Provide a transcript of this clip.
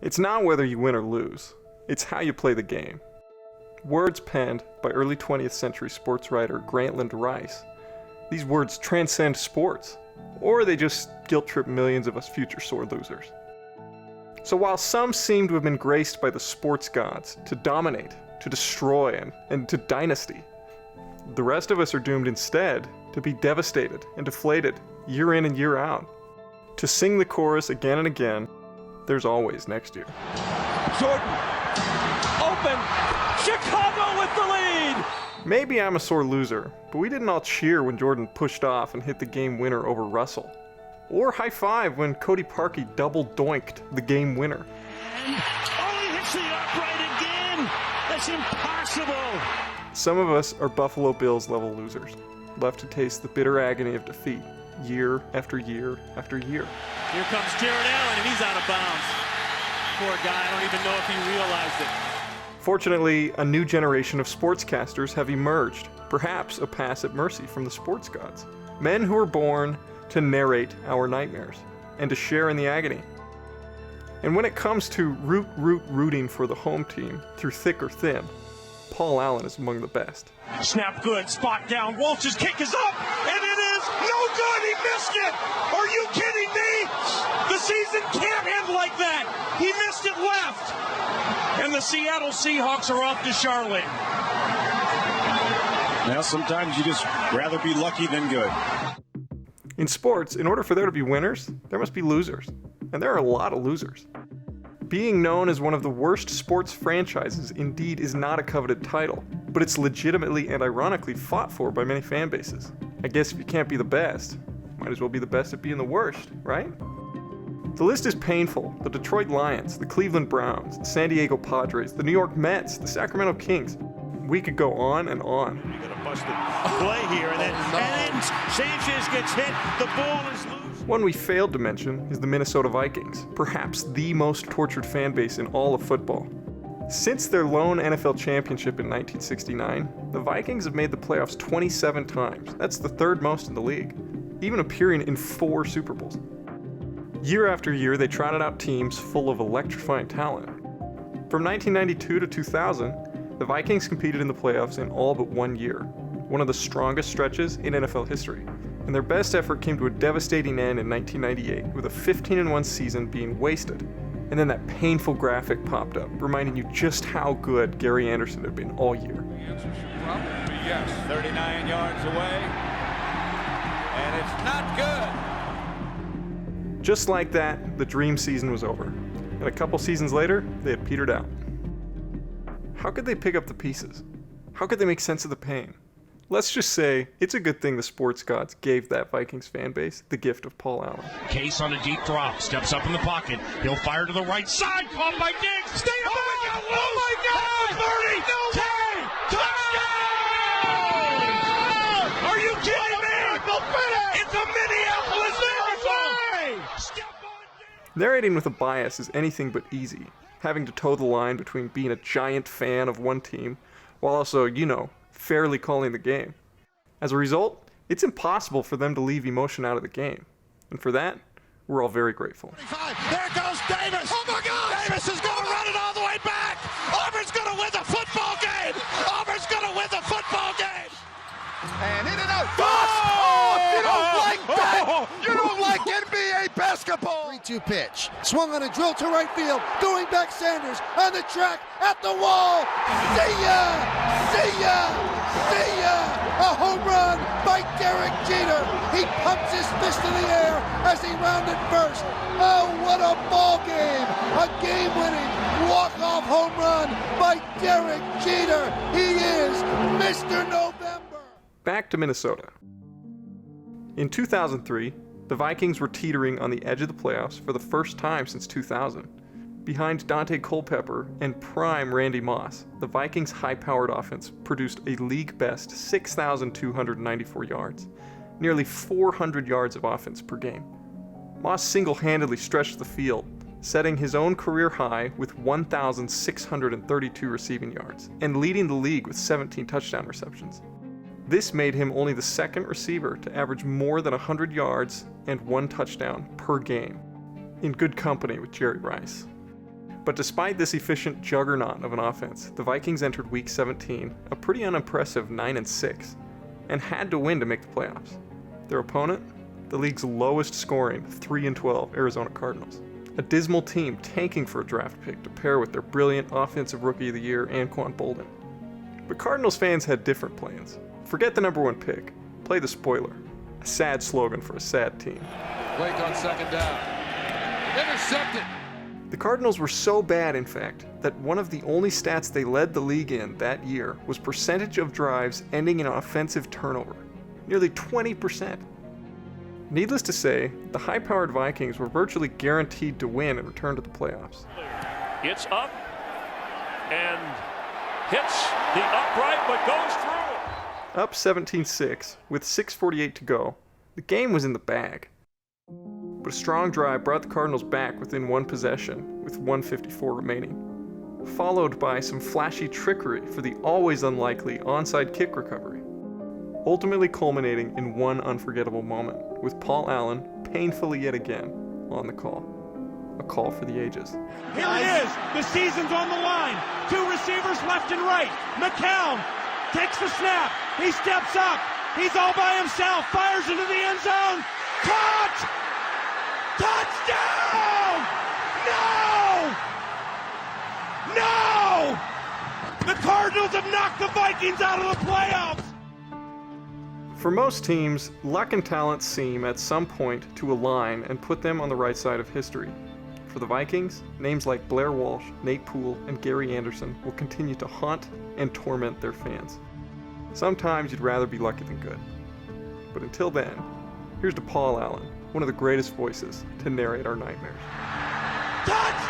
It's not whether you win or lose, it's how you play the game. Words penned by early 20th century sports writer Grantland Rice. These words transcend sports, or they just guilt-trip millions of us future sore losers. So while some seem to have been graced by the sports gods to dominate, to destroy, and to dynasty, the rest of us are doomed instead to be devastated and deflated year in and year out. To sing the chorus again and again, there's always next year. Jordan, open, Chicago with the lead! Maybe I'm a sore loser, but we didn't all cheer when Jordan pushed off and hit the game winner over Russell. Or high-five when Cody Parkey double-doinked the game winner. And, he hits the upright again! That's impossible! Some of us are Buffalo Bills-level losers, left to taste the bitter agony of defeat year after year after year. Here comes Jared Allen, and he's out of bounds. Poor guy, I don't even know if he realized it. Fortunately, a new generation of sportscasters have emerged, perhaps a pass at mercy from the sports gods. Men who are born to narrate our nightmares and to share in the agony. And when it comes to rooting for the home team through thick or thin, Paul Allen is among the best. Snap good, spot down, Walsh's kick is up, and it is no good, he missed it! Are you kidding me? The season can't end like that! He missed it left! And the Seattle Seahawks are off to Charlotte. Now sometimes you just rather be lucky than good. In sports, in order for there to be winners, there must be losers. And there are a lot of losers. Being known as one of the worst sports franchises indeed is not a coveted title, but it's legitimately and ironically fought for by many fan bases. I guess if you can't be the best, might as well be the best at being the worst, right? The list is painful. The Detroit Lions, the Cleveland Browns, the San Diego Padres, the New York Mets, the Sacramento Kings. We could go on and on. You got a busted play here, and then Sanchez gets hit, the ball is loose. One we failed to mention is the Minnesota Vikings, perhaps the most tortured fan base in all of football. Since their lone NFL championship in 1969, the Vikings have made the playoffs 27 times. That's the third most in the league, even appearing in 4 Super Bowls. Year after year, they trotted out teams full of electrifying talent. From 1992 to 2000, the Vikings competed in the playoffs in all but 1 year, one of the strongest stretches in NFL history. And their best effort came to a devastating end in 1998, with a 15-1 season being wasted. And then that painful graphic popped up, reminding you just how good Gary Anderson had been all year. The answer should probably be yes. 39 yards away, and it's not good. Just like that, the dream season was over. And a couple seasons later, they had petered out. How could they pick up the pieces? How could they make sense of the pain? Let's just say it's a good thing the sports gods gave that Vikings fan base the gift of Paul Allen. Case on a deep drop, steps up in the pocket. He'll fire to the right side, caught by Diggs. Stay up! Oh my God! 30, 10, touchdown! Are you kidding me? It's a Minneapolis miracle! Narrating with a bias is anything but easy, having to toe the line between being a giant fan of one team while also, fairly calling the game. As a result, it's impossible for them to leave emotion out of the game. And for that, we're all very grateful. There goes Davis! Oh my God! Davis is going to run it all the way back! Auburn's going to win the football game! Auburn's going to win the football game! And in and out. Oh! You don't like that! You don't like NBA basketball! 3-2 pitch. Swung on a drill to right field. Going back Sanders on the track at the wall. See ya! See ya! See ya! A home run by Derek Jeter. He pumps his fist in the air as he rounded first. Oh, what a ball game! A game-winning walk-off home run by Derek Jeter. He is Mr. November. Back to Minnesota. In 2003, the Vikings were teetering on the edge of the playoffs for the first time since 2000. Behind Dante Culpepper and prime Randy Moss, the Vikings' high-powered offense produced a league-best 6,294 yards, nearly 400 yards of offense per game. Moss single-handedly stretched the field, setting his own career high with 1,632 receiving yards, and leading the league with 17 touchdown receptions. This made him only the second receiver to average more than 100 yards and 1 touchdown per game, in good company with Jerry Rice. But despite this efficient juggernaut of an offense, the Vikings entered Week 17 a pretty unimpressive 9-6 and had to win to make the playoffs. Their opponent? The league's lowest scoring 3-12 Arizona Cardinals. A dismal team tanking for a draft pick to pair with their brilliant Offensive Rookie of the Year Anquan Boldin. But Cardinals fans had different plans. Forget the number 1 pick. Play the spoiler. A sad slogan for a sad team. Blake on second down. Intercepted. The Cardinals were so bad, in fact, that one of the only stats they led the league in that year was percentage of drives ending in an offensive turnover. Nearly 20%. Needless to say, the high-powered Vikings were virtually guaranteed to win and return to the playoffs. It's up and hits the upright but goes through. Up 17-6 with 6:48 to go, the game was in the bag. But a strong drive brought the Cardinals back within 1 possession with 1:54 remaining, followed by some flashy trickery for the always unlikely onside kick recovery, ultimately culminating in one unforgettable moment with Paul Allen painfully yet again on the call. A call for the ages. Here it is. The season's on the line. 2 receivers left and right. McCown takes the snap. He steps up. He's all by himself. Fires into the end zone. Caught! Touchdown! No! No! The Cardinals have knocked the Vikings out of the playoffs! For most teams, luck and talent seem at some point to align and put them on the right side of history. For the Vikings, names like Blair Walsh, Nate Poole, and Gary Anderson will continue to haunt and torment their fans. Sometimes you'd rather be lucky than good. But until then, here's to Paul Allen, one of the greatest voices to narrate our nightmares. Touchdown!